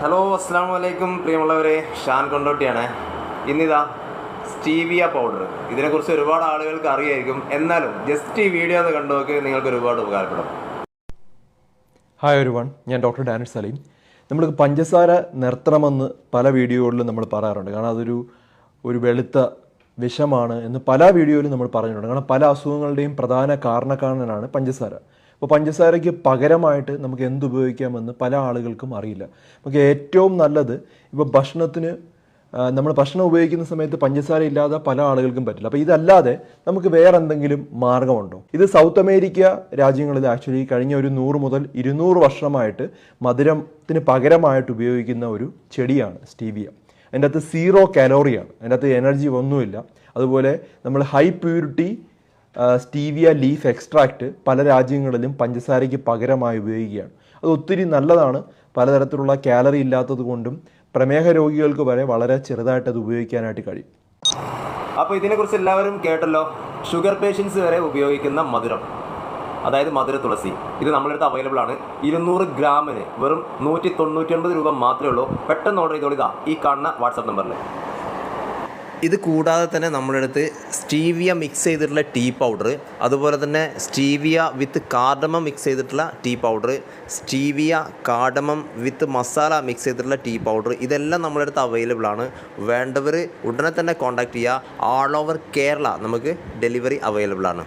Hello അസ്സാം വലൈക്കും പ്രിയമുള്ളവരെ, ഷാൻ കൊണ്ടോട്ടിയാണ്. ഇന്നിതാ സ്റ്റീവിയ പൗഡർ, ഇതിനെക്കുറിച്ച് ഒരുപാട് ആളുകൾക്ക് അറിയായിരിക്കും. എന്നാലും ജസ്റ്റ് ഈ വീഡിയോ ഒന്ന് കണ്ടു നോക്കി, നിങ്ങൾക്ക് ഒരുപാട് ഉപകാരപ്പെടും. ഹായ് എവരിവൺ, ഞാൻ ഡോക്ടർ ഡാനിഷ് സലീം. നമ്മൾ പഞ്ചസാര നിർത്തണമെന്ന് പല വീഡിയോകളിലും നമ്മൾ പറയാറുണ്ട്. കാരണം അതൊരു വെളുത്ത വിഷമാണ് എന്ന് പല വീഡിയോയിലും നമ്മൾ പറഞ്ഞിട്ടുണ്ട്. കാരണം പല അസുഖങ്ങളുടെയും പ്രധാന കാരണക്കാരനാണ് പഞ്ചസാര. അപ്പോൾ പഞ്ചസാരയ്ക്ക് പകരമായിട്ട് നമുക്ക് എന്തുപയോഗിക്കാമെന്ന് പല ആളുകൾക്കും അറിയില്ല. നമുക്ക് ഏറ്റവും നല്ലത് ഇപ്പോൾ നമ്മൾ ഭക്ഷണം ഉപയോഗിക്കുന്ന സമയത്ത് പഞ്ചസാര ഇല്ലാതെ പല ആളുകൾക്കും പറ്റില്ല. അപ്പോൾ ഇതല്ലാതെ നമുക്ക് വേറെ എന്തെങ്കിലും മാർഗമുണ്ടോ? ഇത് സൗത്ത് അമേരിക്ക രാജ്യങ്ങളിൽ ആക്ച്വലി കഴിഞ്ഞ ഒരു 100 മുതൽ 200 വർഷമായിട്ട് മധുരത്തിന് പകരമായിട്ട് ഉപയോഗിക്കുന്ന ഒരു ചെടിയാണ് സ്റ്റീവിയ. അതിൻ്റെ അകത്ത് 0 കാലോറിയാണ്, അതിൻ്റെ അകത്ത് എനർജി ഒന്നുമില്ല. അതുപോലെ നമ്മൾ high purity stevia leaf extract പല രാജ്യങ്ങളിലും പഞ്ചസാരയ്ക്ക് പകരമായി ഉപയോഗിക്കുകയാണ്. അത് ഒത്തിരി നല്ലതാണ്. പലതരത്തിലുള്ള കാലറി ഇല്ലാത്തത് കൊണ്ടും പ്രമേഹ രോഗികൾക്ക് വരെ വളരെ ചെറുതായിട്ട് അത് ഉപയോഗിക്കാനായിട്ട് കഴിയും. അപ്പോൾ ഇതിനെക്കുറിച്ച് എല്ലാവരും കേട്ടല്ലോ. ഷുഗർ പേഷ്യൻസ് വരെ ഉപയോഗിക്കുന്ന മധുരം, അതായത് മധുര തുളസി, ഇത് നമ്മളടുത്ത് അവൈലബിൾ ആണ്. 200 ഗ്രാമിന് വെറും 199 രൂപ മാത്രമേ ഉള്ളൂ. പെട്ടെന്ന് ഓർഡർ ചെയ്തോളിതാ ഈ കാണുന്ന വാട്സാപ്പ് നമ്പറിൽ. ഇത് കൂടാതെ തന്നെ നമ്മളടുത്ത് സ്റ്റീവിയ മിക്സ് ചെയ്തിട്ടുള്ള ടീ പൗഡർ, അതുപോലെ തന്നെ സ്റ്റീവിയ വിത്ത് കാർഡമം മിക്സ് ചെയ്തിട്ടുള്ള ടീ പൗഡർ, സ്റ്റീവിയ കാർഡമം വിത്ത് മസാല മിക്സ് ചെയ്തിട്ടുള്ള ടീ പൗഡർ, ഇതെല്ലാം നമ്മളടുത്ത് അവൈലബിൾ ആണ്. വേണ്ടവർ ഉടനെ തന്നെ കോൺടാക്റ്റ് ചെയ്യുക. ഓൾ ഓവർ കേരള നമുക്ക് ഡെലിവറി അവൈലബിൾ ആണ്.